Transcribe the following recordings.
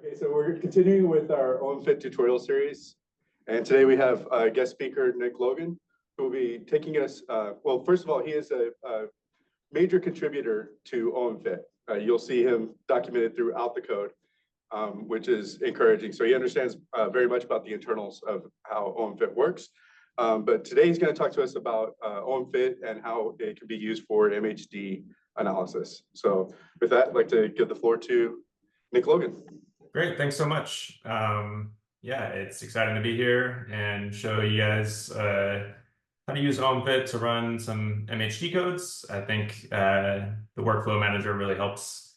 Okay, so we're continuing with our OMFIT tutorial series. And today we have guest speaker, Nick Logan, who will be taking us, well, first of all, he is a major contributor to OMFIT. You'll see him documented throughout the code, which is encouraging. So he understands very much about the internals of how OMFIT works. But today he's going to talk to us about OMFIT and how it can be used for MHD analysis. So with that, I'd like to give the floor to Nick Logan. Great, thanks so much. Yeah, it's exciting to be here and show you guys how to use OMFIT to run some MHD codes. I think the workflow manager really helps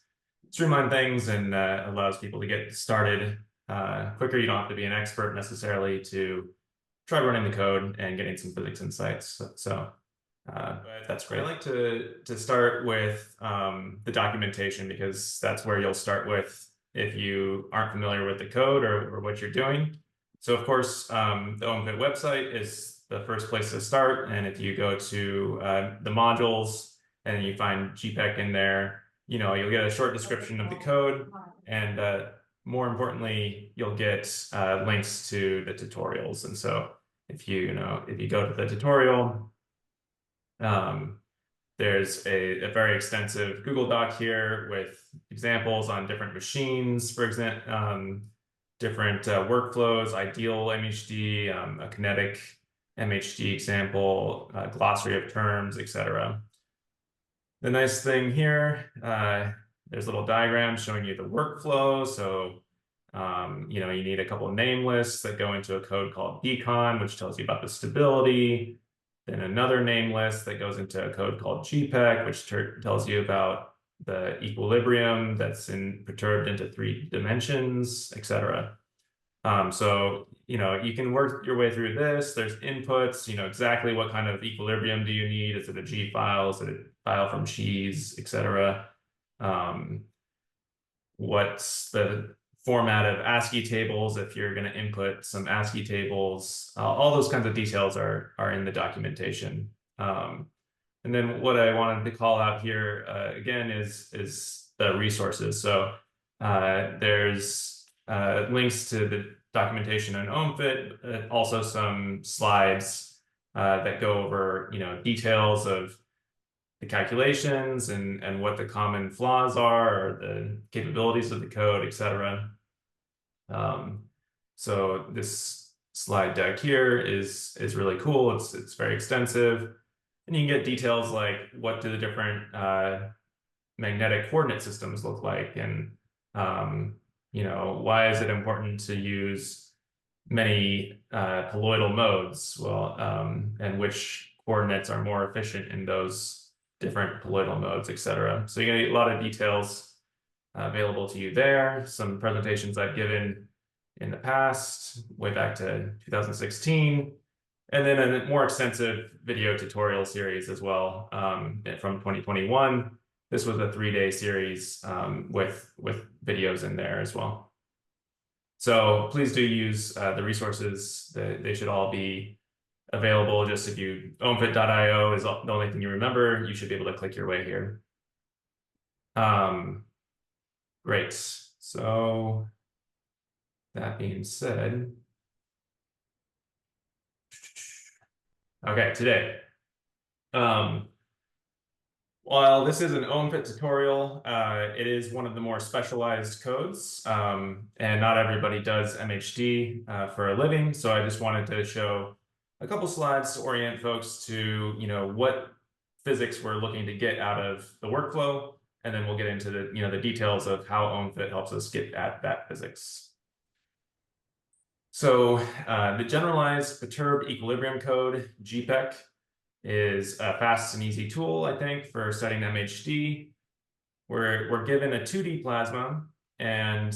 streamline things and allows people to get started quicker. You don't have to be an expert necessarily to try running the code and getting some physics insights. So that's great. I like to start with the documentation, because that's where you'll start with if you aren't familiar with the code or what you're doing. So of course, the OMFIT website is the first place to start. And if you go to the modules and you find GPEC in there, you'll get a short description of the code. And more importantly, you'll get links to the tutorials. And so if you go to the tutorial, there's a very extensive Google Doc here with examples on different machines, for example, different workflows, ideal MHD, a kinetic MHD example, glossary of terms, etc. The nice thing here, there's little diagrams showing you the workflow. So, you need a couple of name lists that go into a code called decon, which tells you about the stability. Then another name list that goes into a code called GPEC, which tells you about the equilibrium that's perturbed into 3 dimensions, etc. So, you can work your way through this. There's inputs, exactly what kind of equilibrium do you need? Is it a G file? Is it a file from Cheese, etc.? What's the format of ASCII tables if you're going to input some ASCII tables? All those kinds of details are in the documentation. And then what I wanted to call out here again is the resources. So there's links to the documentation on OMFIT, also some slides that go over details of the calculations and what the common flaws are, or the capabilities of the code, etc. So this slide deck here is really cool. It's very extensive, and you can get details like what do the different magnetic coordinate systems look like, and why is it important to use many colloidal modes? Well, and which coordinates are more efficient in those different colloidal modes, etc. So you get a lot of details available to you there. Some presentations I've given in the past, way back to 2016, and then a more extensive video tutorial series as well from 2021. This was a 3-day series with videos in there as well. So please do use the resources. They should all be available. Just if you omfit.io is the only thing you remember, you should be able to click your way here. Great. So that being said, okay, today, while this is an OMFIT tutorial, it is one of the more specialized codes, and not everybody does MHD for a living. So I just wanted to show a couple slides to orient folks to what physics we're looking to get out of the workflow, and then we'll get into the the details of how OMFIT helps us get at that physics. So the generalized perturbed equilibrium code, GPEC, is a fast and easy tool, I think, for studying MHD. We're given a 2D plasma and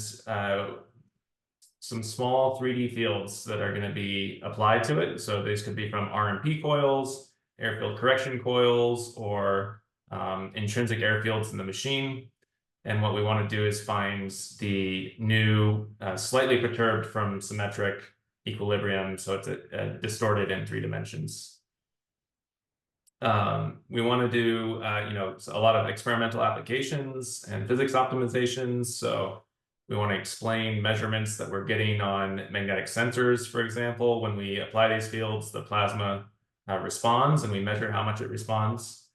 some small 3D fields that are going to be applied to it. So these could be from RMP coils, airfield correction coils, or intrinsic air fields in the machine. And what we want to do is find the new slightly perturbed from symmetric equilibrium, so it's distorted in 3 dimensions. We want to do a lot of experimental applications and physics optimizations. So We want to explain measurements that we're getting on magnetic sensors, for example. When we apply these fields, the plasma responds, and we measure how much it responds.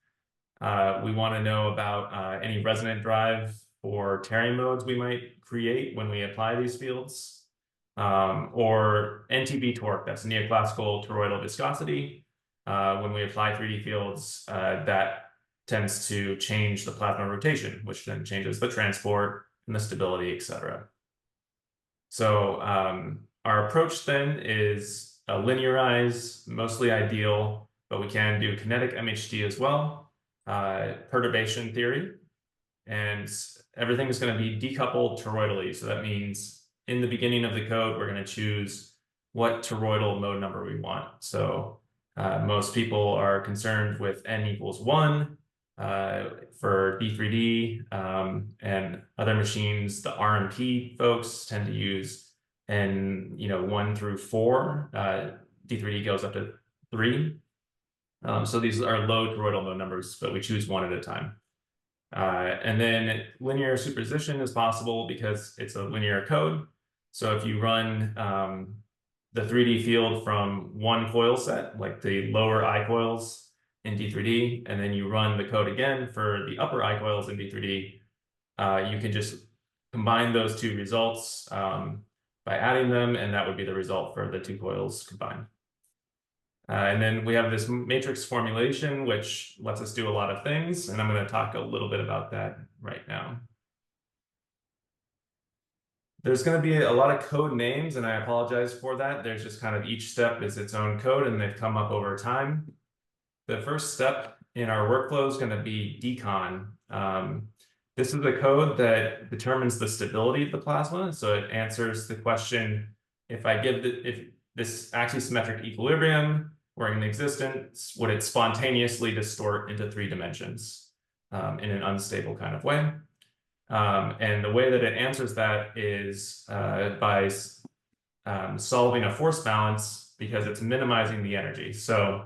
We want to know about any resonant drive or tearing modes we might create when we apply these fields, or NTB torque, that's neoclassical toroidal viscosity. When we apply 3D fields, that tends to change the plasma rotation, which then changes the transport and the stability, etc. So our approach then is a linearized, mostly ideal, but we can do kinetic MHD as well, perturbation theory, and everything is going to be decoupled toroidally. So that means in the beginning of the code, we're going to choose what toroidal mode number we want. So most people are concerned with n equals 1 for D3D, and other machines, the RMP folks tend to use n 1 through 4. D3D goes up to 3. So these are low toroidal mode numbers, but we choose one at a time. And then linear superposition is possible because it's a linear code. So if you run the 3D field from one coil set, like the lower I coils in D3D, and then you run the code again for the upper I coils in D3D, you can just combine those two results by adding them, and that would be the result for the two coils combined. And then we have this matrix formulation, which lets us do a lot of things, and I'm going to talk a little bit about that right now. There's going to be a lot of code names, and I apologize for that. There's just kind of each step is its own code, and they've come up over time. The first step in our workflow is going to be decon. This is the code that determines the stability of the plasma. So it answers the question, if this axisymmetric equilibrium were in existence, would it spontaneously distort into 3 dimensions in an unstable kind of way? And the way that it answers that is by solving a force balance, because it's minimizing the energy. So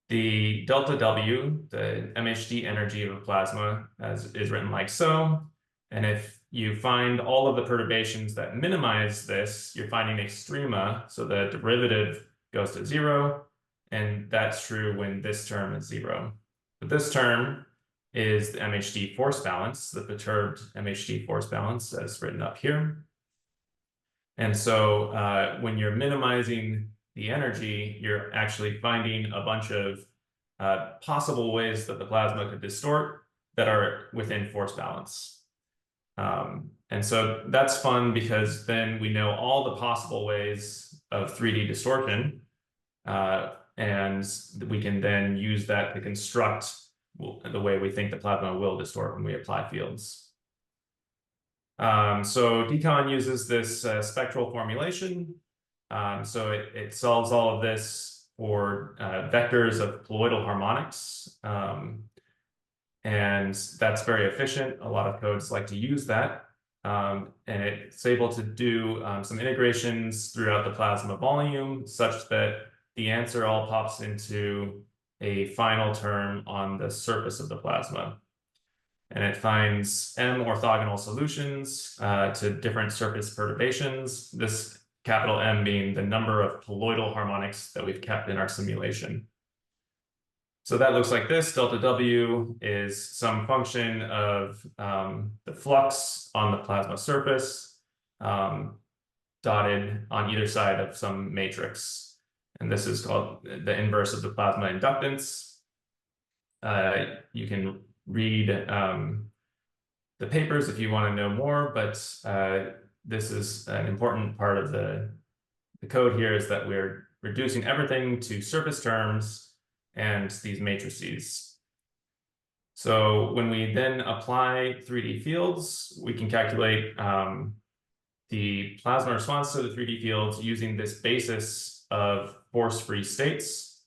the delta W, the MHD energy of a plasma, is written like so. And if you find all of the perturbations that minimize this, you're finding extrema, so the derivative goes to 0, and that's true when this term is 0. But this term is the MHD force balance, the perturbed MHD force balance, as written up here. And so when you're minimizing the energy, you're actually finding a bunch of possible ways that the plasma could distort that are within force balance. And so that's fun, because then we know all the possible ways of 3D distortion, and we can then use that to construct the way we think the plasma will distort when we apply fields. So decon uses this spectral formulation. So it solves all of this for vectors of colloidal harmonics. And that's very efficient. A lot of codes like to use that. And it's able to do some integrations throughout the plasma volume such that the answer all pops into a final term on the surface of the plasma. And it finds M orthogonal solutions to different surface perturbations, this capital M being the number of colloidal harmonics that we've kept in our simulation. So that looks like this. Delta W is some function of the flux on the plasma surface, dotted on either side of some matrix. And this is called the inverse of the plasma inductance. You can read the papers if you want to know more, but this is an important part of the code here, is that we're reducing everything to surface terms and these matrices. So when we then apply 3D fields, we can calculate the plasma response to the 3D fields using this basis of force-free states.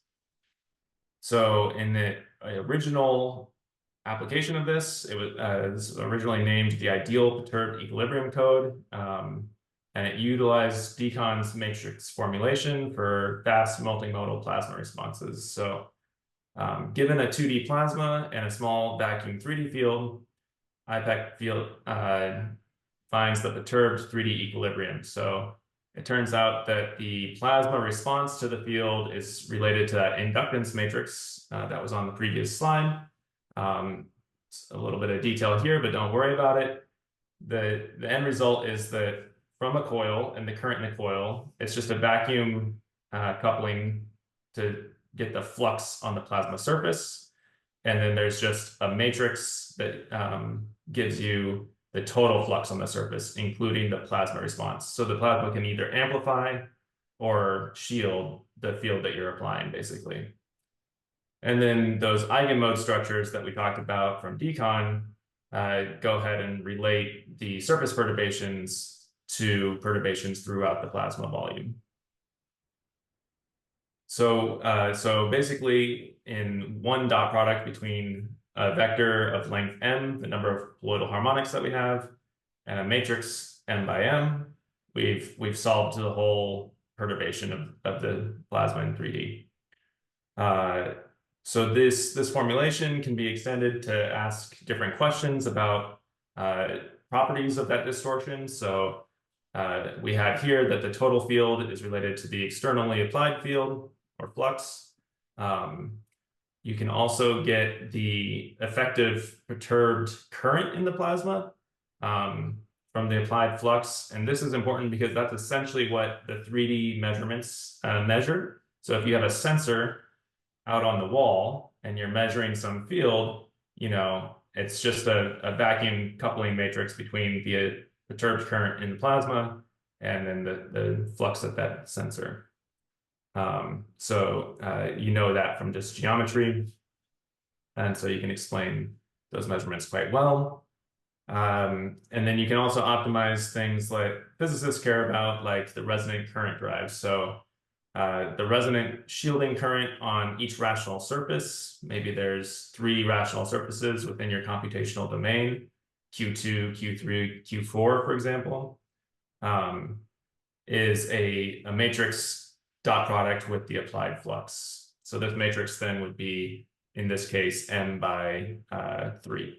So in the original application of this, it was originally named the ideal perturbed equilibrium code, and it utilized decon's matrix formulation for fast multimodal plasma responses. So given a 2D plasma and a small vacuum 3D field, IPEC field finds the perturbed 3D equilibrium. So it turns out that the plasma response to the field is related to that inductance matrix that was on the previous slide. A little bit of detail here, but don't worry about it. The end result is that from a coil and the current in the coil, it's just a vacuum coupling to get the flux on the plasma surface. And then there's just a matrix that gives you the total flux on the surface, including the plasma response. So the plasma can either amplify or shield the field that you're applying, basically. And then those eigenmode structures that we talked about from decon go ahead and relate the surface perturbations to perturbations throughout the plasma volume. So basically, in one dot product between a vector of length m, the number of colloidal harmonics that we have, and a matrix m by m, we've solved the whole perturbation of the plasma in 3D. So this formulation can be extended to ask different questions about properties of that distortion. So we have here that the total field is related to the externally applied field or flux. You can also get the effective perturbed current in the plasma from the applied flux. And this is important because that's essentially what the 3D measurements measure. So if you have a sensor out on the wall and you're measuring some field, it's just a vacuum coupling matrix between the perturbed current in the plasma and then the flux at that sensor. You know that from just geometry. And so you can explain those measurements quite well. And then you can also optimize things like physicists care about, like the resonant current drive. So the resonant shielding current on each rational surface, maybe there's 3 rational surfaces within your computational domain, Q2, Q3, Q4, for example, is a matrix dot product with the applied flux. So this matrix then would be, in this case, m by 3.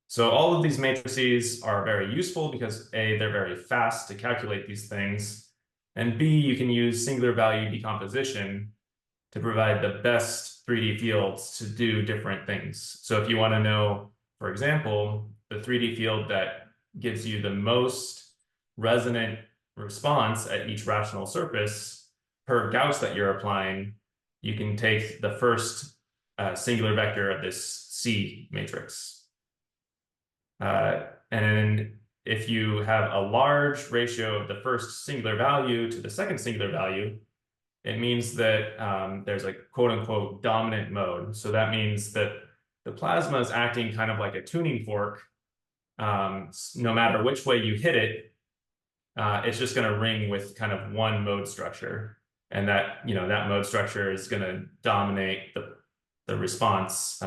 So all of these matrices are very useful because A, they're very fast to calculate these things, and B, you can use singular value decomposition to provide the best 3D fields to do different things. So if you want to know, for example, the 3D field that gives you the most resonant response at each rational surface per Gauss that you're applying, you can take the first singular vector of this C matrix. And then if you have a large ratio of the first singular value to the second singular value, it means that there's a quote unquote dominant mode. So that means that the plasma is acting kind of like a tuning fork. No matter which way you hit it, it's just going to ring with kind of one mode structure. And that mode structure is going to dominate the response,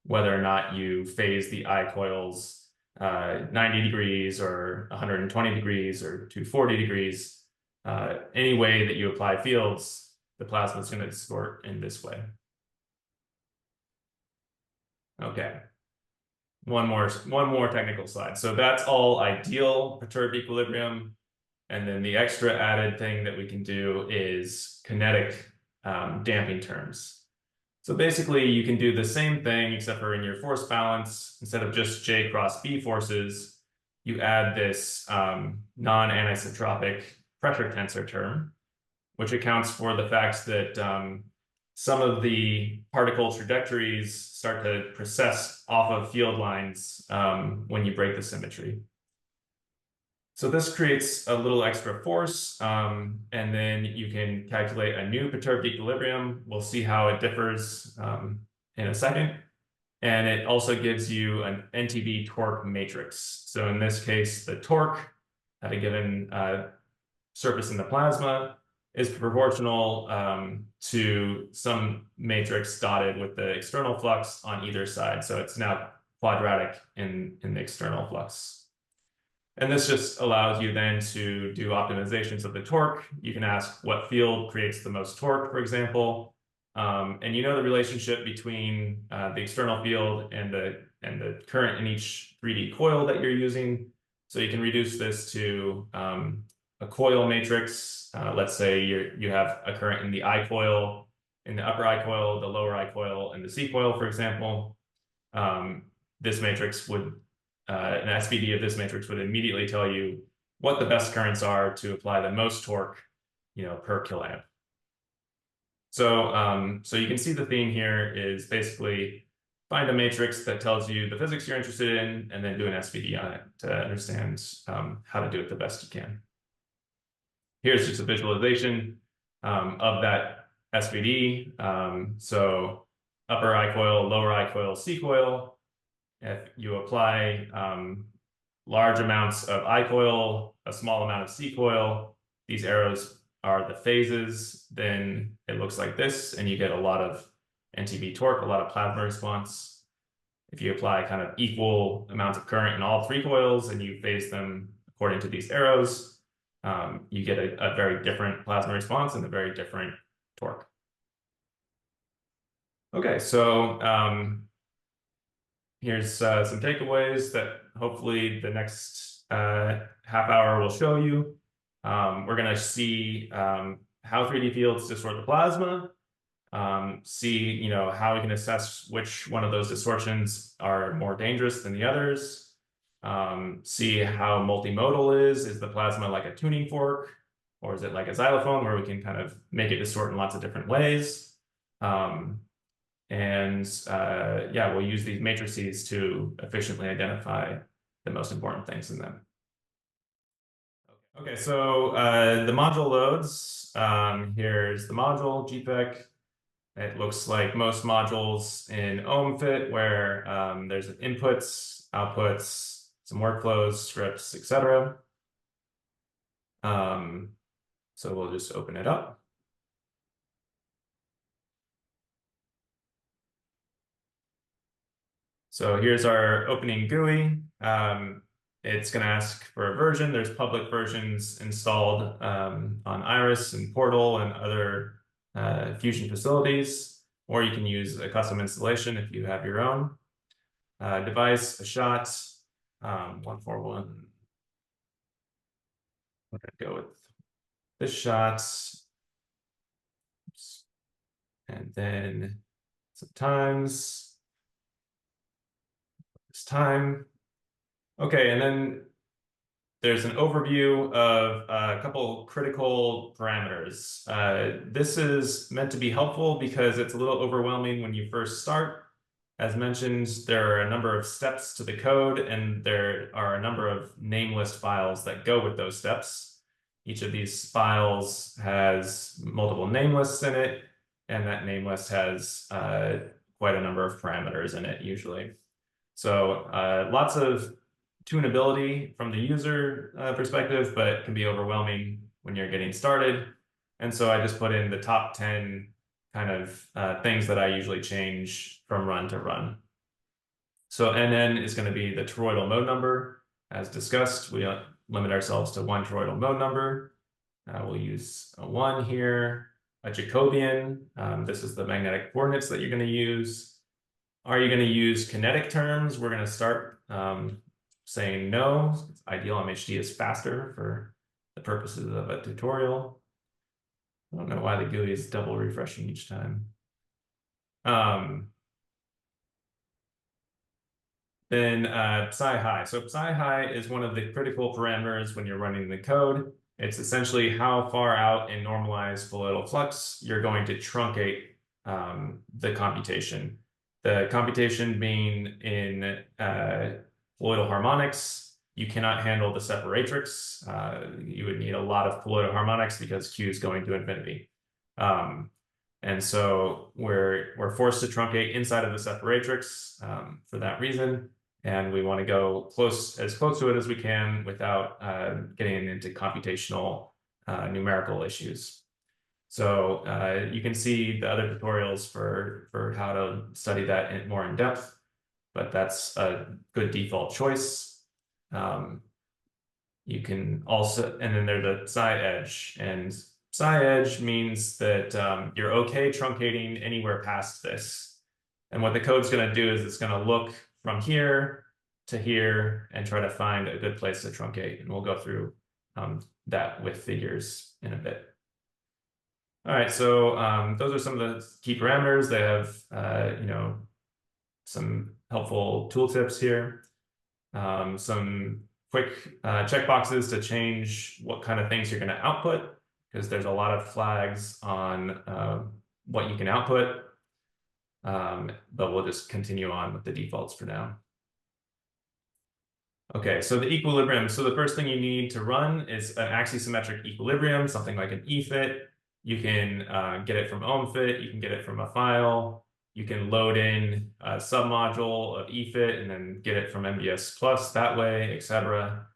whether or not you phase the I coils 90 degrees or 120 degrees or 240 degrees. Any way that you apply fields, the plasma is going to distort in this way. Okay. One more technical slide. So that's all ideal perturbed equilibrium. And then the extra added thing that we can do is kinetic damping terms. So basically you can do the same thing, except for in your force balance, instead of just J cross B forces, you add this non-anisotropic pressure tensor term, which accounts for the fact that some of the particle trajectories start to precess off of field lines when you break the symmetry. So this creates a little extra force, and then you can calculate a new perturbed equilibrium. We'll see how it differs in a second. And it also gives you an NTB torque matrix. So in this case, the torque at a given surface in the plasma is proportional to some matrix dotted with the external flux on either side. So it's now quadratic in the external flux. And this just allows you then to do optimizations of the torque. You can ask what field creates the most torque, for example. And you know the relationship between the external field and the and the current in each 3D coil that you're using. So you can reduce this to a coil matrix. Let's say you have a current in the I coil, in the upper I coil, the lower I coil, and the C coil, for example. This matrix would, an SVD of this matrix would immediately tell you what the best currents are to apply the most torque, per kiloamp. So you can see the theme here is basically find a matrix that tells you the physics you're interested in, and then do an SVD on it to understand how to do it the best you can. Here's just a visualization of that SVD. So upper I coil, lower I coil, C coil. If you apply large amounts of I coil, a small amount of C coil, these arrows are the phases, then it looks like this, and you get a lot of NTB torque, a lot of plasma response. If you apply kind of equal amounts of current in all 3 coils and you phase them according to these arrows, you get a very different plasma response and a very different torque. Okay, so here's some takeaways that hopefully the next half hour will show you. We're going to see how 3D fields distort the plasma, see how we can assess which one of those distortions are more dangerous than the others, see how multimodal is the plasma like a tuning fork, or is it like a xylophone where we can kind of make it distort in lots of different ways. Yeah, we'll use these matrices to efficiently identify the most important things in them. Okay, so the module loads, here's the module, GPEC. It looks like most modules in OMFIT where there's inputs, outputs, some workflows, scripts, etc. So we'll just open it up. So here's our opening GUI. It's going to ask for a version. There's public versions installed on Iris and Portal and other Fusion facilities, or you can use a custom installation if you have your own. Device, a shot, 141. I'm going to go with this shot. Oops. And then some times. This time. Okay, and then there's an overview of a couple critical parameters. This is meant to be helpful because it's a little overwhelming when you first start. As mentioned, there are a number of steps to the code, and there are a number of name list files that go with those steps. Each of these files has multiple name lists in it, and that name list has quite a number of parameters in it usually. So lots of tunability from the user perspective, but it can be overwhelming when you're getting started. And so I just put in the top 10 kind of things that I usually change from run to run. So NN is going to be the toroidal mode number. As discussed, we limit ourselves to 1 toroidal mode number. We'll use a 1 here, a Jacobian. This is the magnetic coordinates that you're going to use. Are you going to use kinetic terms? We're going to start saying no. Ideal MHD is faster for the purposes of a tutorial. I don't know why the GUI is double refreshing each time. Then psi high. So psi high is one of the critical parameters when you're running the code. It's essentially how far out in normalized colloidal flux you're going to truncate the computation. The computation being in colloidal harmonics, you cannot handle the separatrix. You would need a lot of colloidal harmonics because Q is going to infinity. And so we're forced to truncate inside of the separatrix for that reason. And we want to go as close to it as we can without getting into computational numerical issues. So you can see the other tutorials for how to study that more in depth, but that's a good default choice. You can also, and then there's a psi edge, and psi edge means that you're okay truncating anywhere past this. And what the code's going to do is it's going to look from here to here and try to find a good place to truncate. And we'll go through that with figures in a bit. All right, so those are some of the key parameters. They have, some helpful tooltips here. Some quick checkboxes to change what kind of things you're going to output, because there's a lot of flags on what you can output. But we'll just continue on with the defaults for now. Okay, so the equilibrium. So the first thing you need to run is an axisymmetric equilibrium, something like an EFIT. You can get it from OMFIT, you can get it from a file, you can load in a submodule of EFIT and then get it from MBS Plus that way, etc.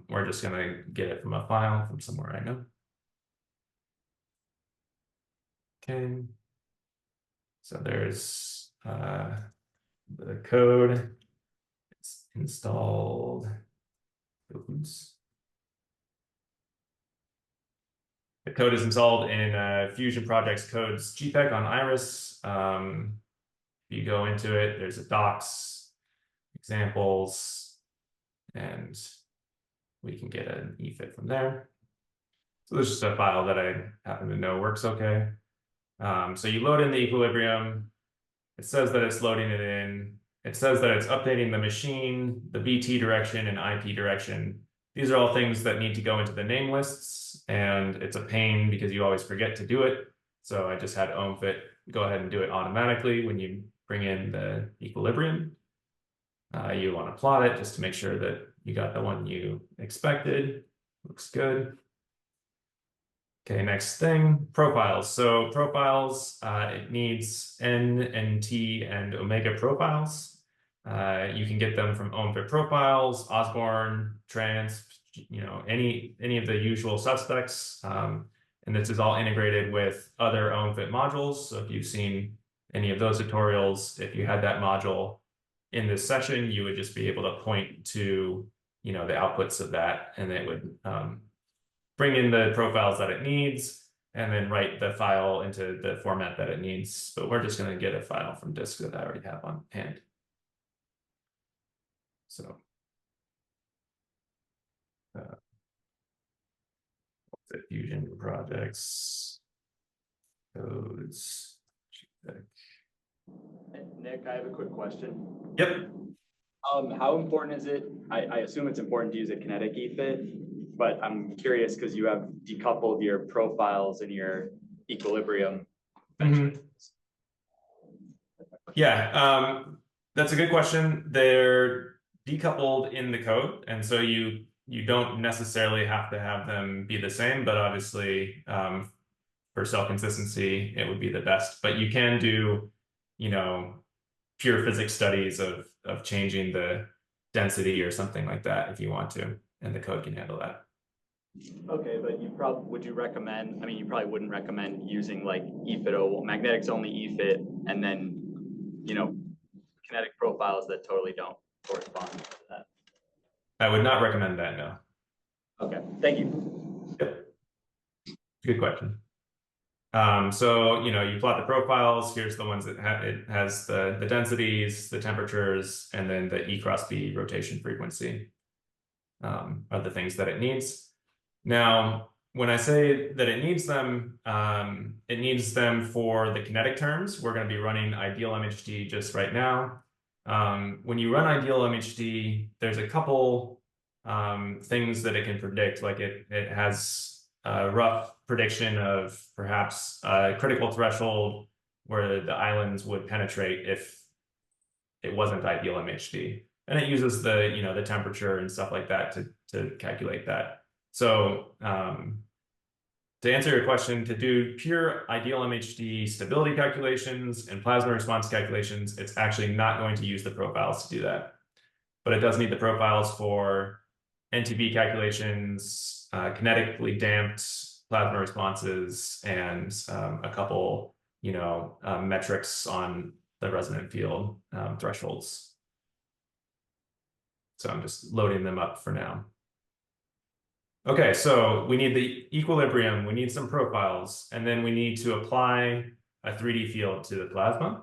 We're just gonna get it from a file from somewhere I know. Okay, so there's the code. It's installed. Oops. The code is installed in Fusion Projects Codes GPEC on Iris. If you go into it, there's a docs, examples, and we can get an EFIT from there. So this is just a file that I happen to know works okay. So you load in the equilibrium. It says that it's loading it in. It says that it's updating the machine, the BT direction, and IP direction. These are all things that need to go into the name lists, and it's a pain because you always forget to do it. So I just had OMFIT go ahead and do it automatically when you bring in the equilibrium. You want to plot it just to make sure that you got the one you expected. Looks good. Okay, next thing, profiles. So profiles, it needs N and T and omega profiles. You can get them from OMFIT profiles, Osborne, Transp, any of the usual suspects. And this is all integrated with other OMFIT modules. So if you've seen any of those tutorials, if you had that module in this session, you would just be able to point to, the outputs of that, and it would bring in the profiles that it needs, and then write the file into the format that it needs. But we're just going to get a file from disk that I already have on hand. So Fusion Projects Codes. Nick, I have a quick question. Yep. How important is it? I assume it's important to use a kinetic EFIT, but I'm curious because you have decoupled your profiles and your equilibrium. Yeah, that's a good question. They're decoupled in the code, and so you don't necessarily have to have them be the same, but obviously for cell consistency, it would be the best. But you can do, pure physics studies of changing the density or something like that if you want to, and the code can handle that. Okay, but would you recommend, you probably wouldn't recommend using like EFIT, magnetics only EFIT, and then, kinetic profiles that totally don't correspond to that. I would not recommend that, no. Okay, thank you. Yep. Good question. So, you plot the profiles. Here's the ones that it has the densities, the temperatures, and then the E cross B rotation frequency are the things that it needs. Now, when I say that it needs them for the kinetic terms. We're going to be running ideal MHD just right now. When you run ideal MHD, there's a couple things that it can predict. Like it has a rough prediction of perhaps a critical threshold where the islands would penetrate if it wasn't ideal MHD. And it uses the, the temperature and stuff like that to calculate that. So to answer your question, to do pure ideal MHD stability calculations and plasma response calculations, it's actually not going to use the profiles to do that. But it does need the profiles for NTB calculations, kinetically damped plasma responses, and a couple, metrics on the resonant field thresholds. So I'm just loading them up for now. Okay, so we need the equilibrium, we need some profiles, and then we need to apply a 3D field to the plasma.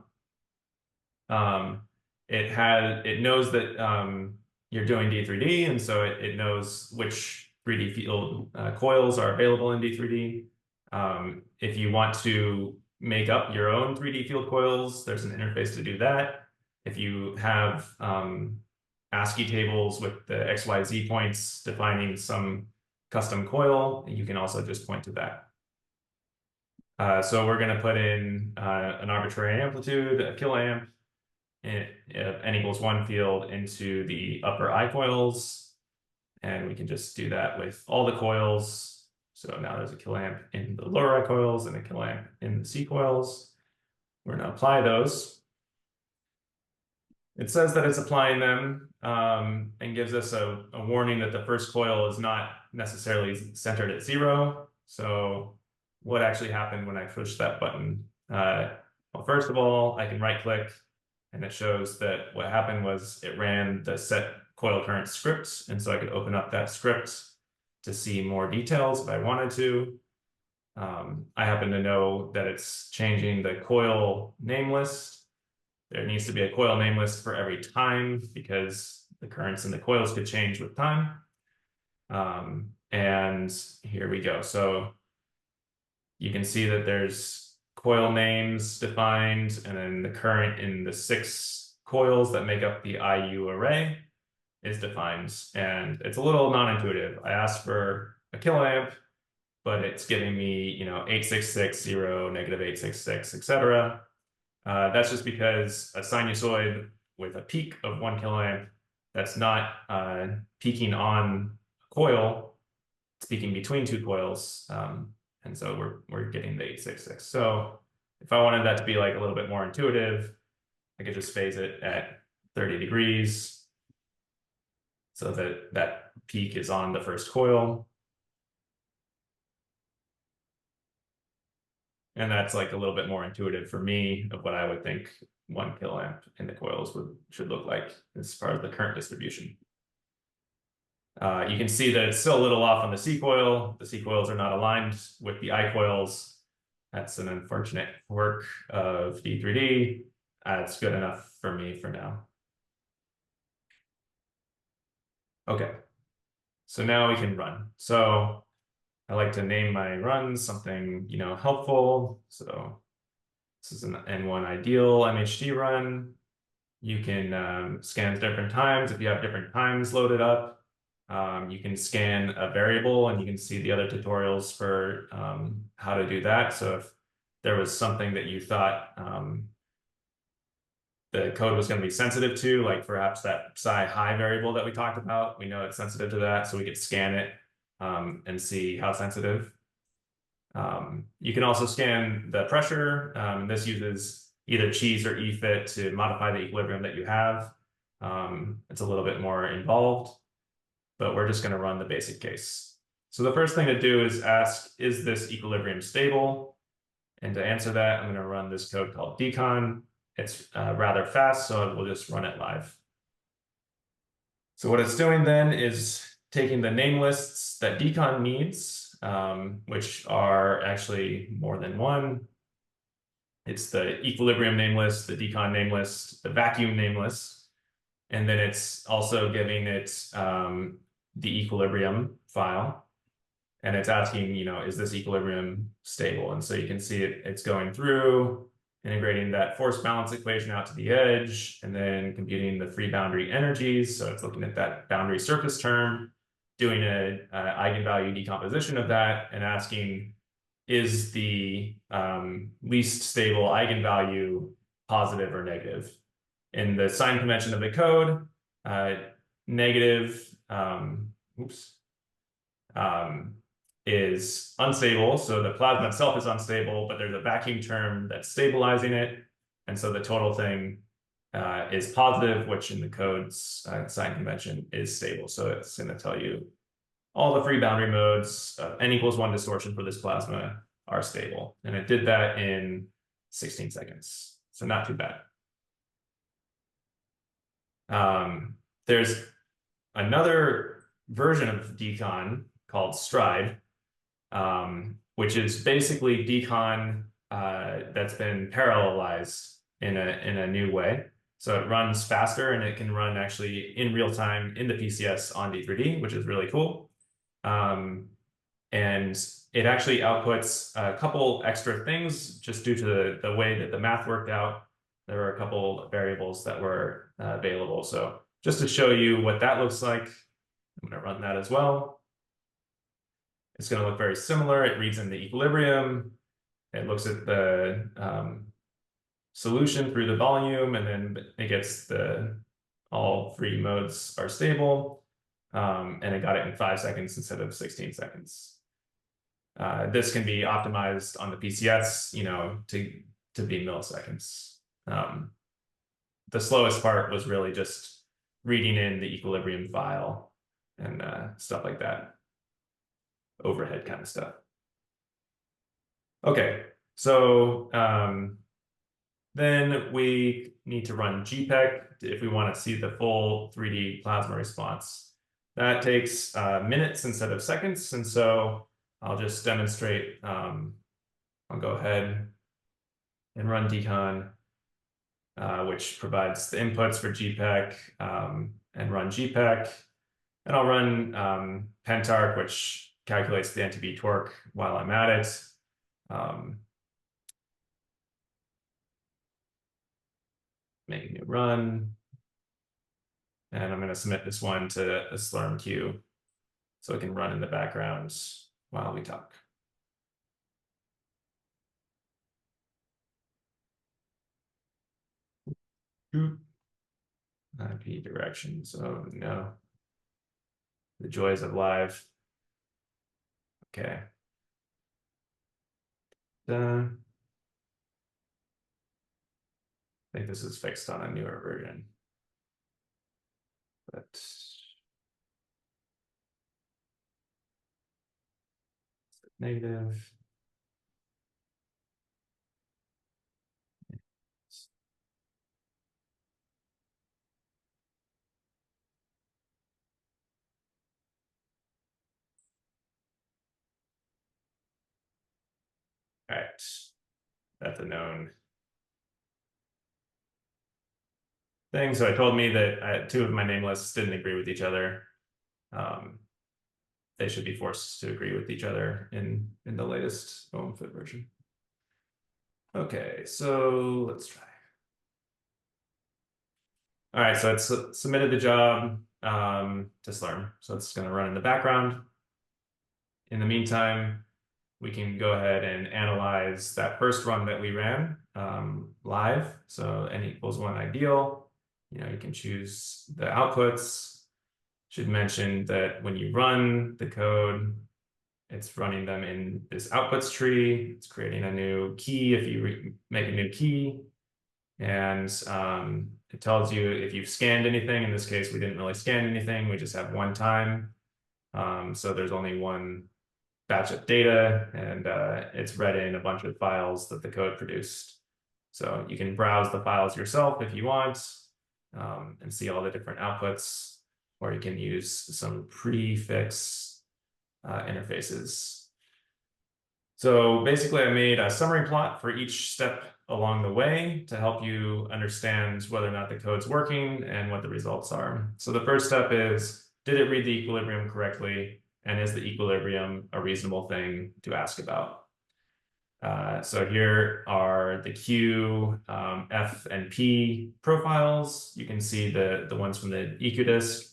it knows that you're doing D3D, and so it knows which 3D field coils are available in D3D. If you want to make up your own 3D field coils, there's an interface to do that. If you have ASCII tables with the XYZ points defining some custom coil, you can also just point to that. So we're going to put in an arbitrary amplitude, a kiloamp, n equals 1 field into the upper I coils. And we can just do that with all the coils. So now there's a kiloamp in the lower I coils and a kiloamp in the C coils. We're going to apply those. It says that it's applying them and gives us a warning that the first coil is not necessarily centered at 0. So what actually happened when I pushed that button? Well, first of all, I can right click and it shows that what happened was it ran the set coil current script. And so I could open up that script to see more details if I wanted to. I happen to know that it's changing the coil name list. There needs to be a coil name list for every time because the currents in the coils could change with time. And here we go. So you can see that there's coil names defined, and then the current in the 6 coils that make up the IU array is defined. And it's a little non-intuitive. I asked for a kiloamp, but it's giving me, 866, 0, negative 866, etc. That's just because a sinusoid with a peak of 1 kiloamp that's not peaking on a coil, it's peaking between 2 coils. And so we're getting the 866. So if I wanted that to be like a little bit more intuitive, I could just phase it at 30 degrees so that that peak is on the first coil. And that's like a little bit more intuitive for me of what I would think 1 kiloamp in the coils should look like as far as the current distribution. You can see that it's still a little off on the C coil. The C coils are not aligned with the I coils. That's an unfortunate quirk of D3D. It's good enough for me for now. Okay, so now we can run. So I like to name my runs something, helpful. So this is an N1 ideal MHD run. You can scan different times if you have different times loaded up. You can scan a variable and you can see the other tutorials for how to do that. So if there was something that you thought the code was going to be sensitive to, like perhaps that psi high variable that we talked about, we know it's sensitive to that, so we could scan it and see how sensitive. You can also scan the pressure. This uses either cheese or EFIT to modify the equilibrium that you have. It's a little bit more involved, but we're just going to run the basic case. So the first thing to do is ask, is this equilibrium stable? And to answer that, I'm going to run this code called decon. It's rather fast, so we'll just run it live. So what it's doing then is taking the name lists that decon needs, which are actually more than one. It's the equilibrium name list, the decon name list, the vacuum name list, and then it's also giving it the equilibrium file, and it's asking, is this equilibrium stable? And so you can see it's going through, integrating that force balance equation out to the edge, and then computing the free boundary energies. So it's looking at that boundary surface term, doing an eigenvalue decomposition of that, and asking, is the least stable eigenvalue positive or negative? In the sign convention of the code, negative is unstable. So the plasma itself is unstable, but there's a vacuum term that's stabilizing it. And so the total thing is positive, which in the code's sign convention is stable. So it's going to tell you all the free boundary modes of n equals 1 distortion for this plasma are stable. And it did that in 16 seconds. So not too bad. There's another version of decon called stride, which is basically decon that's been parallelized in a new way. So it runs faster and it can run actually in real time in the PCS on D3D, which is really cool. And it actually outputs a couple extra things just due to the way that the math worked out. There were a couple variables that were available. So just to show you what that looks like, I'm going to run that as well. It's going to look very similar. It reads in the equilibrium. It looks at the solution through the volume, and then it gets all three modes are stable. And it got it in 5 seconds instead of 16 seconds. This can be optimized on the PCS, to be milliseconds. The slowest part was really just reading in the equilibrium file and stuff like that. Overhead kind of stuff. Okay, so then we need to run GPEC if we want to see the full 3D plasma response. That takes minutes instead of seconds, and so I'll just demonstrate. I'll go ahead and run decon, which provides the inputs for GPEC, and run GPEC. And I'll run pentarc, which calculates the NTB torque while I'm at it. Make a new run. And I'm going to submit this one to a Slurm queue so it can run in the background while we talk. IP directions. Oh no. The joys of live. Okay. Done. I think this is fixed on a newer version. But negative. All right, that's a known thing. So it told me that two of my name lists didn't agree with each other. They should be forced to agree with each other in the latest OMFIT version. Okay, so let's try. All right, so it's submitted the job to Slurm. So it's going to run in the background. In the meantime, we can go ahead and analyze that first run that we ran live. So n equals 1 ideal. You can choose the outputs. Should mention that when you run the code, it's running them in this outputs tree. It's creating a new key if you make a new key. And it tells you if you've scanned anything. In this case, we didn't really scan anything. We just have one time. So there's only one batch of data, and it's read in a bunch of files that the code produced. So you can browse the files yourself if you want, and see all the different outputs, or you can use some prefix interfaces. So basically, I made a summary plot for each step along the way to help you understand whether or not the code's working and what the results are. So the first step is, did it read the equilibrium correctly? And is the equilibrium a reasonable thing to ask about? So here are the Q, F, and P profiles. You can see the ones from the EQ disk,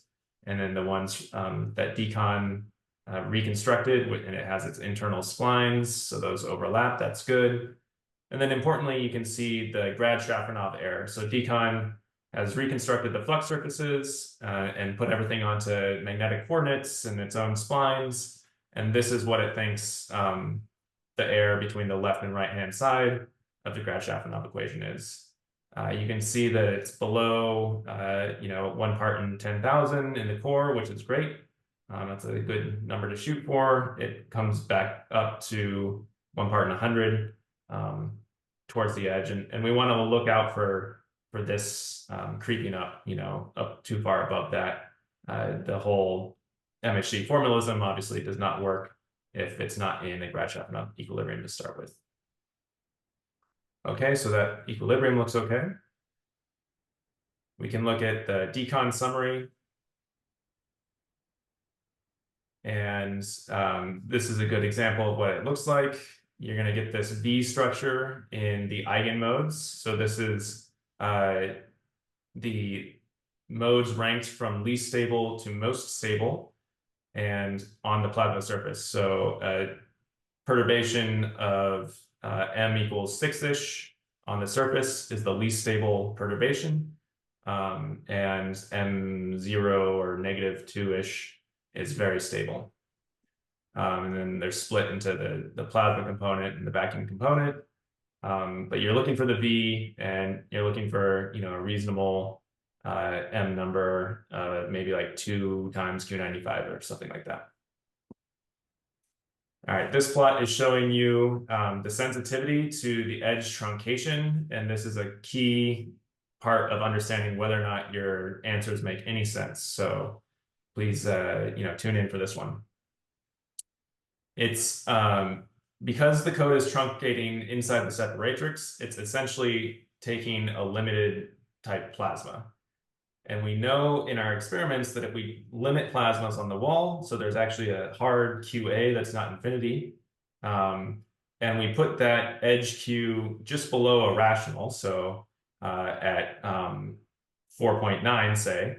and then the ones that Decon reconstructed, and it has its internal splines, so those overlap. That's good. And then importantly, you can see the Grad-Shafarnov error. So Decon has reconstructed the flux surfaces and put everything onto magnetic coordinates and its own splines. And this is what it thinks the error between the left and right-hand side of the Grad-Shafarnov equation is. You can see that it's below 1 part in 10,000 in the core, which is great. That's a good number to shoot for. It comes back up to 1 part in 100 towards the edge. And we want to look out for this creeping up, up too far above that. The whole MHD formalism obviously does not work if it's not in a Grad-Shafarnov equilibrium to start with. Okay, so that equilibrium looks okay. We can look at the decon summary. And this is a good example of what it looks like. You're going to get this V structure in the eigenmodes. So this is the modes ranked from least stable to most stable and on the plasma surface. So perturbation of M equals 6-ish on the surface is the least stable perturbation. And M0 or -2-ish is very stable. And then they're split into the plasma component and the vacuum component. But you're looking for the V, and you're looking for, you know, a reasonable M number, maybe like 2 times Q95 or something like that. All right, this plot is showing you the sensitivity to the edge truncation, and this is a key part of understanding whether or not your answers make any sense. So please, you know, tune in for this one. It's because the code is truncating inside the separatrix, it's essentially taking a limited type plasma. And we know in our experiments that if we limit plasmas on the wall, so there's actually a hard QA that's not infinity, and we put that edge Q just below a rational, so at 4.9, say,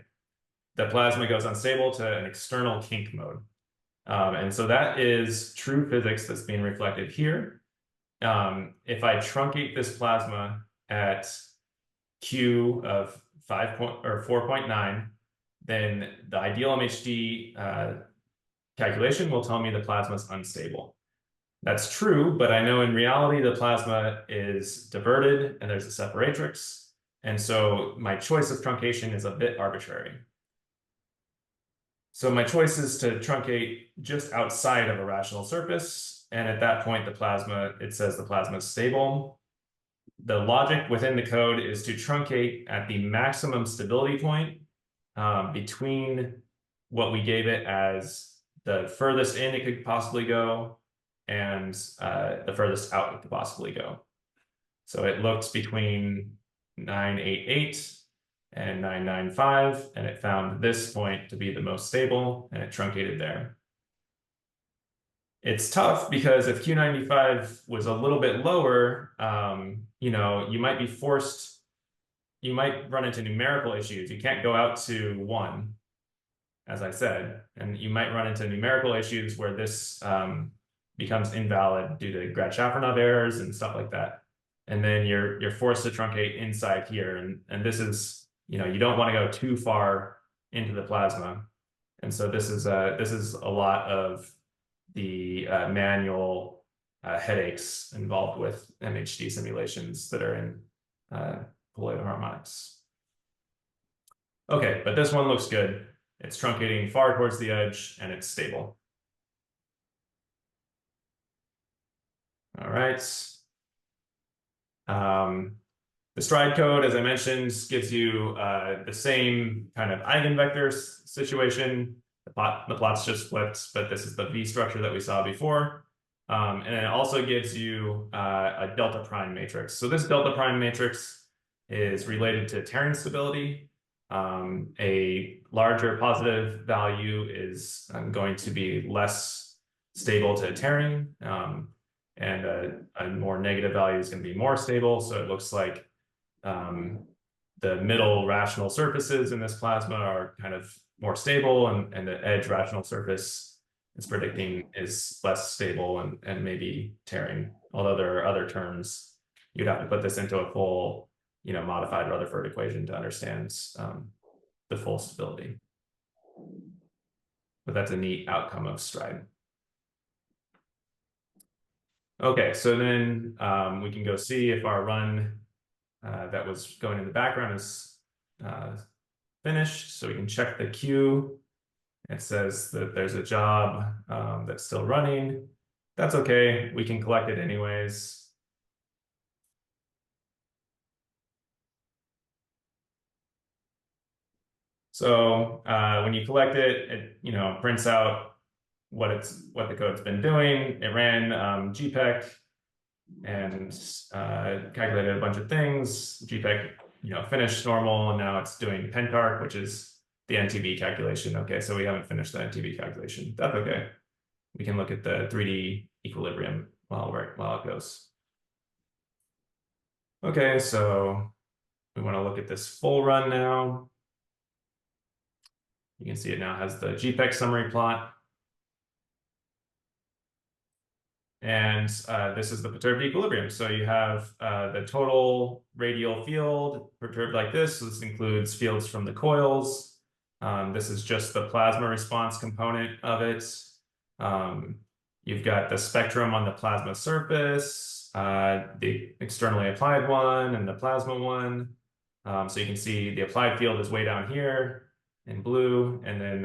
the plasma goes unstable to an external kink mode. And so that is true physics that's being reflected here. If I truncate this plasma at Q of 4.9, then the ideal MHD calculation will tell me the plasma is unstable. That's true, but I know in reality the plasma is diverted and there's a separatrix, and so my choice of truncation is a bit arbitrary. So my choice is to truncate just outside of a rational surface, and at that point the plasma, it says the plasma is stable. The logic within the code is to truncate at the maximum stability point between what we gave it as the furthest in it could possibly go and the furthest out it could possibly go. So it looked between 988 and 995, and it found this point to be the most stable, and it truncated there. It's tough because if Q95 was a little bit lower, you know, you might be forced, you might run into numerical issues. You can't go out to 1, as I said, and you might run into numerical issues where this becomes invalid due to Grad-Schaffernov errors and stuff like that. And then you're forced to truncate inside here, and this is, you know, you don't want to go too far into the plasma. And so this is a lot of the manual headaches involved with MHD simulations that are in colloidal harmonics. Okay, but this one looks good. It's truncating far towards the edge and it's stable. All right. The stride code, as I mentioned, gives you the same kind of eigenvector situation. The plot's just flipped, but this is the V structure that we saw before. And it also gives you a delta prime matrix. So this delta prime matrix is related to tearing stability. A larger positive value is going to be less stable to tearing, and a more negative value is going to be more stable. So it looks like the middle rational surfaces in this plasma are kind of more stable, and the edge rational surface is predicting is less stable and maybe tearing. Although there are other terms, you'd have to put this into a full, you know, modified Rutherford equation to understand the full stability. But that's a neat outcome of stride. Okay, so then we can go see if our run that was going in the background is finished. So we can check the queue. It says that there's a job that's still running. That's okay, we can collect it anyways. So when you collect it, it, you know, prints out what the code's been doing. It ran GPEC and calculated a bunch of things. GPEC finished normal, and now it's doing pentarc, which is the NTB calculation. Okay, so we haven't finished the NTB calculation. That's okay. We can look at the 3D equilibrium while it goes. Okay, so we want to look at this full run now. You can see it now has the GPEC summary plot. And this is the perturbed equilibrium. So you have the total radial field perturbed like this. So this includes fields from the coils. This is just the plasma response component of it. You've got the spectrum on the plasma surface, the externally applied one and the plasma one. So you can see the applied field is way down here in blue, and then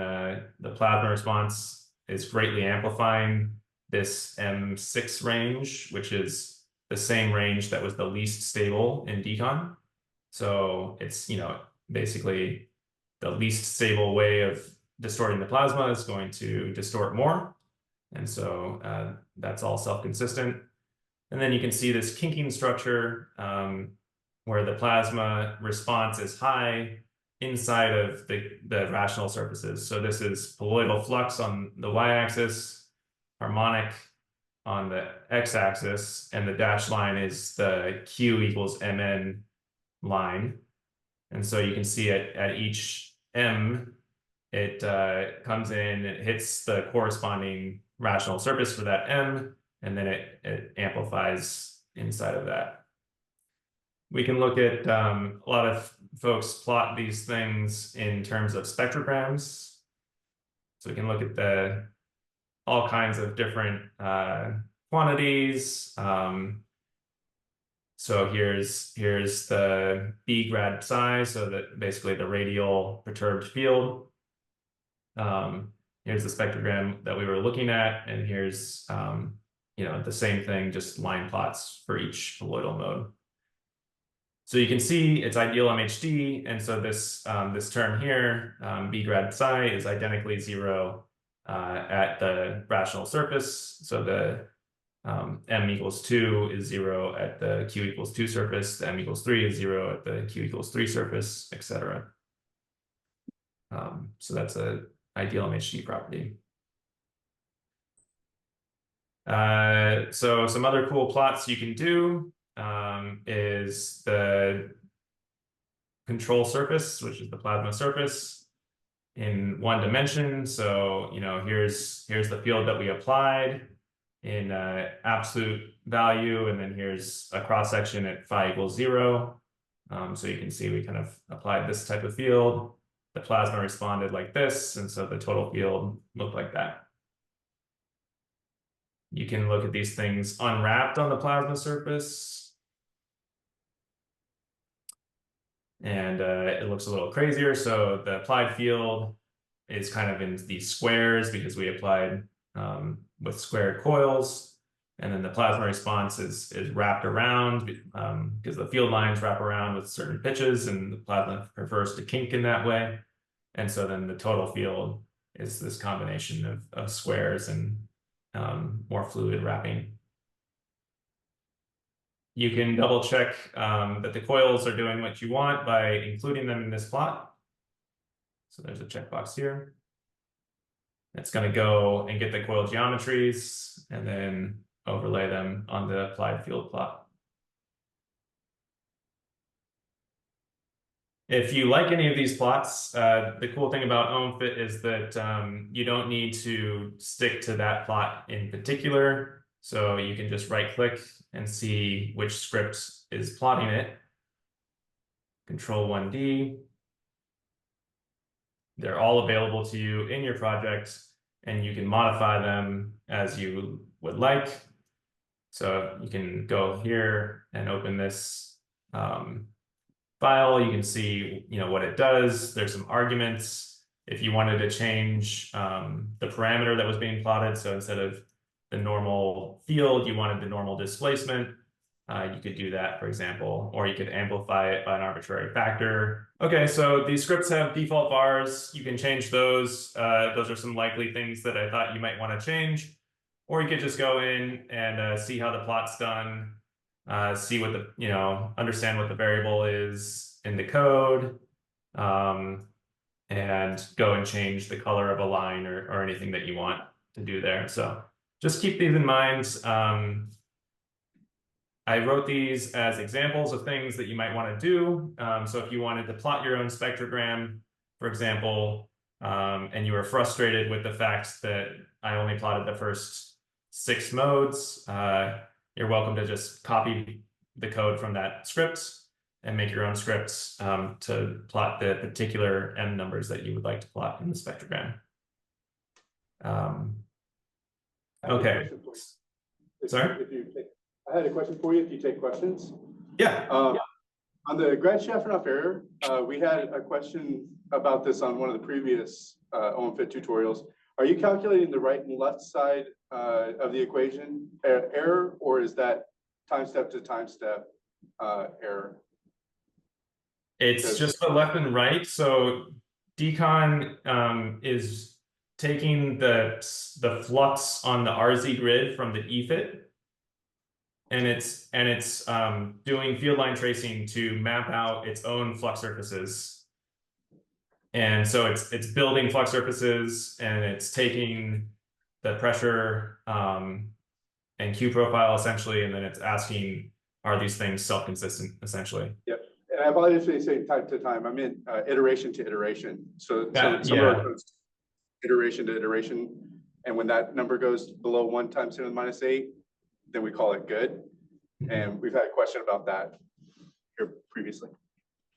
the plasma response is greatly amplifying this M6 range, which is the same range that was the least stable in decon. So it's, basically the least stable way of distorting the plasma is going to distort more. And so that's all self-consistent. And then you can see this kinking structure where the plasma response is high inside of the rational surfaces. So this is colloidal flux on the y-axis, harmonic on the x-axis, and the dashed line is the Q equals Mn line. And so you can see at each M, it comes in, it hits the corresponding rational surface for that M, and then it amplifies inside of that. We can look at a lot of folks plot these things in terms of spectrograms. So we can look at all kinds of different quantities. So here's the B grad psi, so that basically the radial perturbed field. Here's the spectrogram that we were looking at, and here's the same thing, just line plots for each colloidal mode. So you can see it's ideal MHD, and so this term here, B grad psi, is identically 0 at the rational surface. So the M equals 2 is 0 at the Q equals 2 surface, the M equals 3 is 0 at the Q equals 3 surface, etc. So that's an ideal MHD property. So some other cool plots you can do is the control surface, which is the plasma surface in one dimension. So, here's the field that we applied in absolute value, and then here's a cross section at phi equals 0. So you can see we kind of applied this type of field. The plasma responded like this, and so the total field looked like that. You can look at these things unwrapped on the plasma surface. And it looks a little crazier. So the applied field is kind of in these squares because we applied with squared coils. And then the plasma response is wrapped around because the field lines wrap around with certain pitches, and the plasma prefers to kink in that way. And so then the total field is this combination of squares and more fluid wrapping. You can double check that the coils are doing what you want by including them in this plot. So there's a checkbox here. It's going to go and get the coil geometries and then overlay them on the applied field plot. If you like any of these plots, the cool thing about OMFIT is that you don't need to stick to that plot in particular. So you can just right click and see which script is plotting it. Control 1D. They're all available to you in your project, and you can modify them as you would like. So you can go here and open this file. You can see, what it does. There's some arguments. If you wanted to change the parameter that was being plotted, so instead of the normal field, you wanted the normal displacement, you could do that, for example, or you could amplify it by an arbitrary factor. Okay, so these scripts have default vars. You can change those. Those are some likely things that I thought you might want to change. Or you could just go in and see how the plot's done, see what understand what the variable is, in the code, and go and change the color of a line or anything that you want to do there. So just keep these in mind. I wrote these as examples of things that you might want to do. So if you wanted to plot your own spectrogram, for example, and you were frustrated with the fact that I only plotted the first 6 modes, you're welcome to just copy the code from that script and make your own scripts to plot the particular M numbers that you would like to plot in the spectrogram. Okay. Sorry? I had a question for you if you take questions. Yeah. On the grad-Schaffner error, we had a question about this on one of the previous OMFIT tutorials. Are you calculating the right and left side of the equation error, or is that time step to time step error? It's just the left and right. So decon is taking the flux on the RZ grid from the EFIT, and it's doing field line tracing to map out its own flux surfaces. And so it's building flux surfaces, and it's taking the pressure and Q profile essentially, and then it's asking, are these things self-consistent essentially? Yep. And I obviously say time to time. I mean iteration to iteration. So some of our codes iteration to iteration, and when that number goes below 1 times 10 to the -8, then we call it good. And we've had a question about that here previously.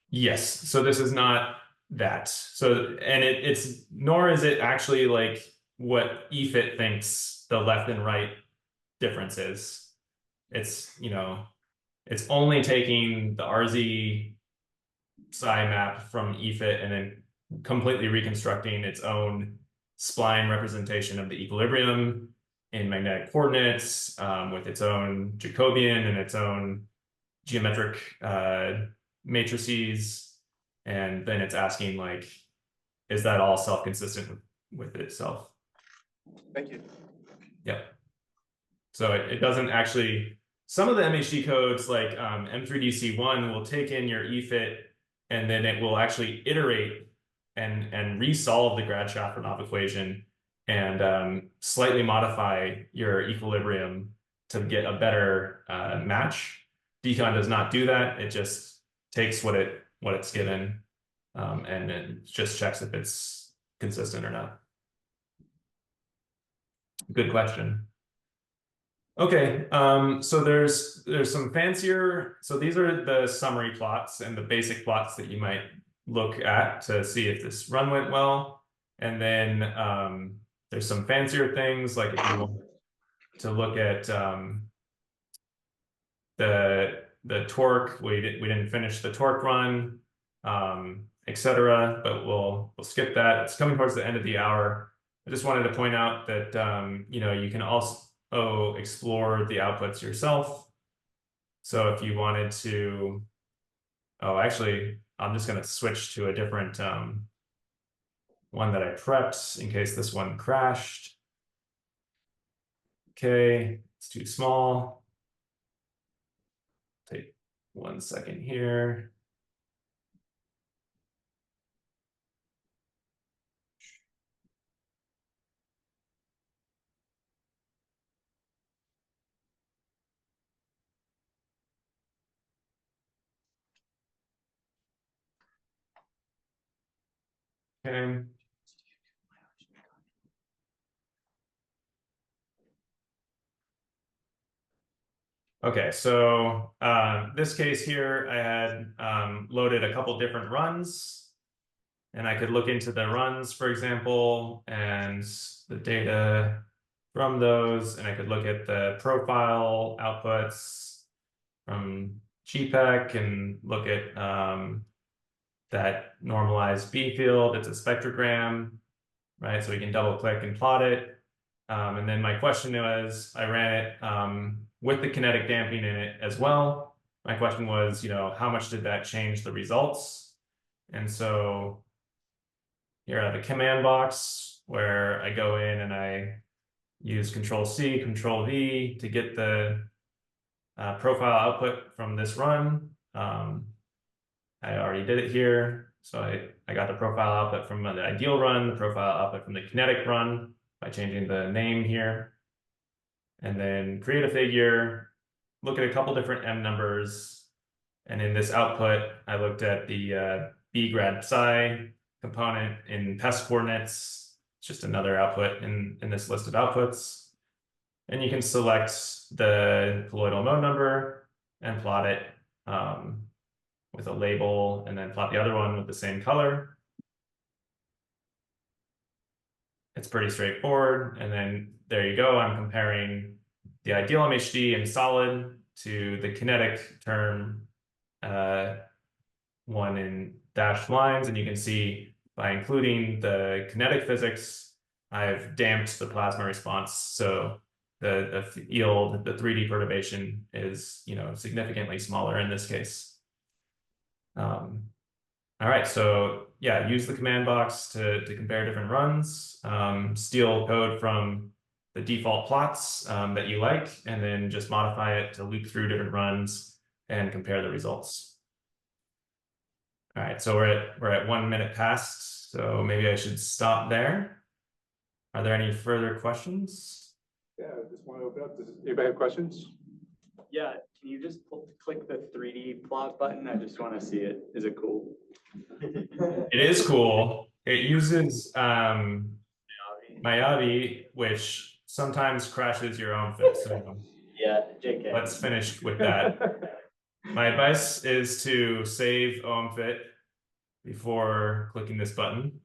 Yes. So this is not that. So and it's nor is it actually like what EFIT thinks the left and right difference is. It's, you know, it's only taking the RZ psi map from EFIT and then completely reconstructing its own spline representation of the equilibrium in magnetic coordinates with its own Jacobian and its own geometric matrices. And then it's asking, like, is that all self-consistent with itself? Thank you. Yep. So it doesn't actually, some of the MHD codes like M3DC1 will take in your EFIT and then it will actually iterate and resolve the Grad-Schaffner equation and slightly modify your equilibrium to get a better match. Decon does not do that. It just takes what it's given and it just checks if it's consistent or not. Good question. Okay, so there's some fancier, so these are the summary plots and the basic plots that you might look at to see if this run went well. And then there's some fancier things, like if you want to look at the torque, we didn't finish the torque run, etc. But we'll skip that. It's coming towards the end of the hour. I just wanted to point out that you know, you can also explore the outputs yourself. So if you wanted to, actually, I'm just going to switch to a different one that I prepped in case this one crashed. Okay, it's too small. Take 1 second here. Okay. Okay, so this case here, I had loaded a couple different runs, and I could look into the runs, for example, and the data from those, and I could look at the profile outputs from GPEC and look at that normalized B field. It's a spectrogram, right? So we can double click and plot it. And then my question was, I ran it with the kinetic damping in it as well. My question was, you know, how much did that change the results? And so here I have a command box where I go in and I use Control-C, Control-V to get the profile output from this run. I already did it here. So I got the profile output from the ideal run, the profile output from the kinetic run by changing the name here. And then create a figure, look at a couple different M numbers. And in this output, I looked at the B grad psi component in PES coordinates. It's just another output in this list of outputs. And you can select the colloidal mode number and plot it with a label, and then plot the other one with the same color. It's pretty straightforward. And then there you go. I'm comparing the ideal MHD in solid to the kinetic term, one in dashed lines. And you can see by including the kinetic physics, I've damped the plasma response. So the yield, the 3D perturbation is, significantly smaller in this case. All right, so yeah, use the command box to compare different runs, steal code from the default plots that you like, and then just modify it to loop through different runs and compare the results. All right, so we're at 1 minute past, so maybe I should stop there. Are there any further questions? Yeah, I just want to open up. Does anybody have questions? Yeah, can you just click the 3D plot button? I just want to see it. Is it cool? It is cool. It uses Mayavi, which sometimes crashes your OMFIT. So Yeah, JK. let's finish with that. My advice is to save OMFIT before clicking this button.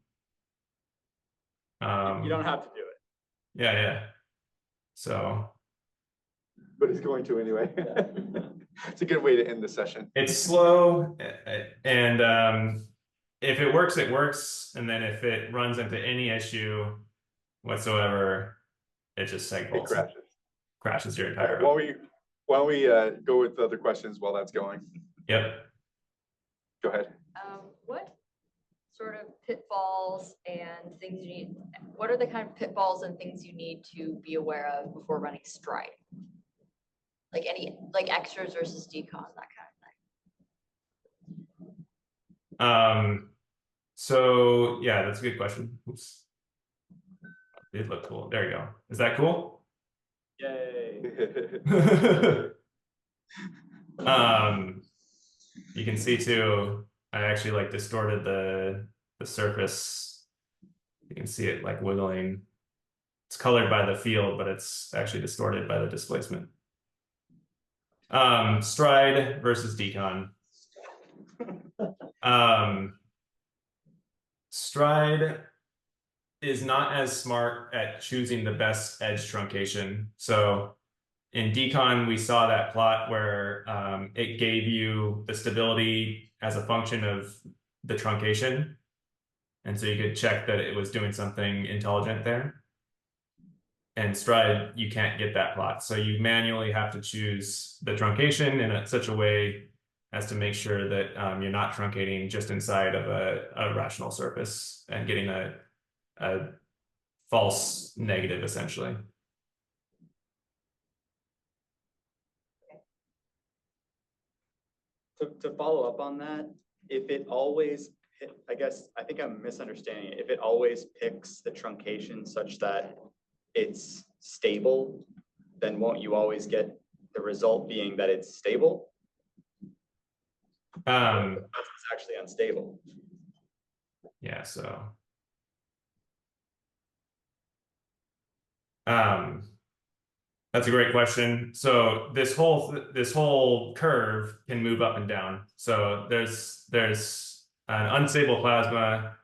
You don't have to do it. Yeah. So. But it's going to anyway. It's a good way to end the session. It's slow, and if it works, it works. And then if it runs into any issue whatsoever, it just segbolts. It crashes your entire. Why don't we go with the other questions while that's going? Yep. Go ahead. What sort of pitfalls and things you need? What are the kind of pitfalls and things you need to be aware of before running Stride? Like extras versus decon, that kind of thing. So yeah, that's a good question. Oops. It did look cool. There you go. Is that cool? Yay. You can see too, I actually distorted the surface. You can see it wiggling. It's colored by the field, but it's actually distorted by the displacement. Stride versus decon. Stride is not as smart at choosing the best edge truncation. So in decon, we saw that plot where it gave you the stability as a function of the truncation. And so you could check that it was doing something intelligent there. And Stride, you can't get that plot. So you manually have to choose the truncation in such a way as to make sure that you're not truncating just inside of a rational surface and getting a false negative, essentially. To follow up on that, if it always, I think I'm misunderstanding it. If it always picks the truncation such that it's stable, then won't you always get the result being that it's stable? It's actually unstable. Yeah, so that's a great question. So this whole curve can move up and down. So there's an unstable plasma.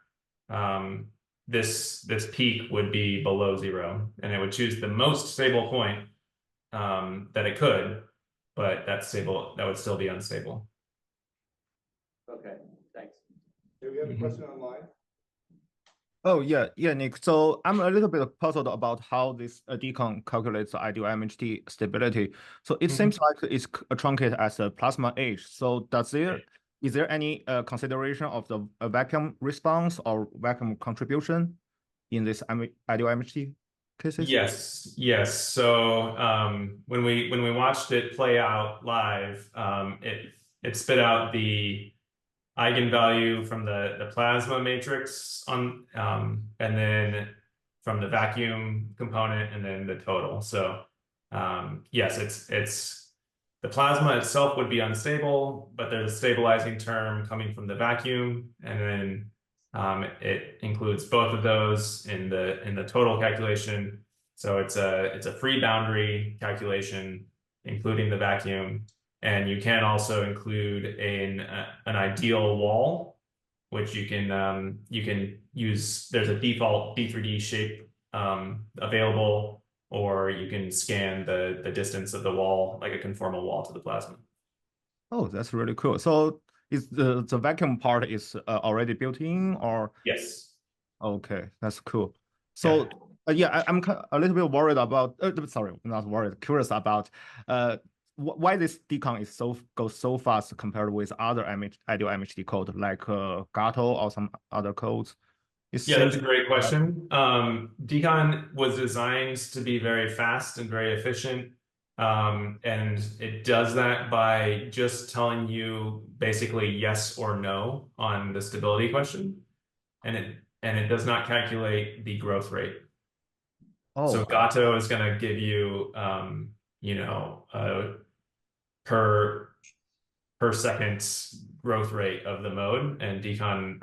This peak would be below 0, and it would choose the most stable point that it could, but that would still be unstable. Okay, thanks. Do we have a question online? Oh, yeah, Nick. So I'm a little bit puzzled about how this decon calculates the ideal MHD stability. So it seems like it's truncated as a plasma age. So is there any consideration of the vacuum response or vacuum contribution in this ideal MHD cases? Yes. So when we watched it play out live, it spit out the eigenvalue from the plasma matrix on, and then from the vacuum component, and then the total. So yes, it's the plasma itself would be unstable, but there's a stabilizing term coming from the vacuum, and then it includes both of those in the total calculation. So it's a free boundary calculation, including the vacuum. And you can also include an ideal wall, which you can use. There's a default D3D shape available, or you can scan the distance of the wall, like a conformal wall to the plasma. Oh, that's really cool. So is the vacuum part is already built in, or? Yes. Okay, that's cool. So yeah, I'm a little bit worried about. Sorry, not worried. Curious about why this decon is goes so fast compared with other ideal MHD code like Gato or some other codes. Yeah, that's a great question. Decon was designed to be very fast and very efficient. And it does that by just telling you basically yes or no on the stability question. And it does not calculate the growth rate. Oh, so Gato is going to give you, you know, per second growth rate of the mode, and Decon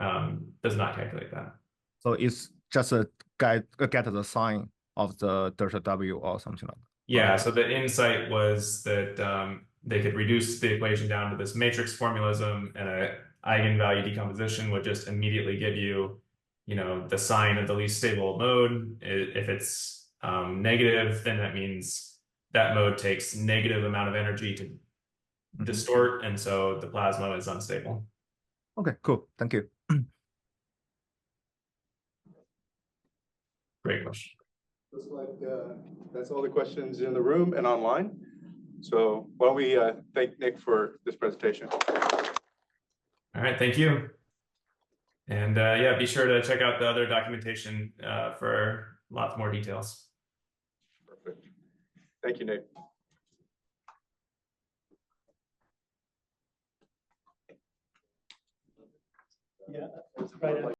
does not calculate that. So it's just a get the sign of the delta W or something like that. Yeah, so the insight was that they could reduce the equation down to this matrix formalism, and a eigenvalue decomposition would just immediately give you, you know, the sign of the least stable mode. If it's negative, then that means that mode takes negative amount of energy to distort, and so the plasma is unstable. Okay, cool. Thank you. Great question. Looks like that's all the questions in the room and online. So why don't we thank Nick for this presentation. All right, thank you. And yeah, be sure to check out the other documentation for lots more details. Perfect. Thank you, Nick. Yeah, right.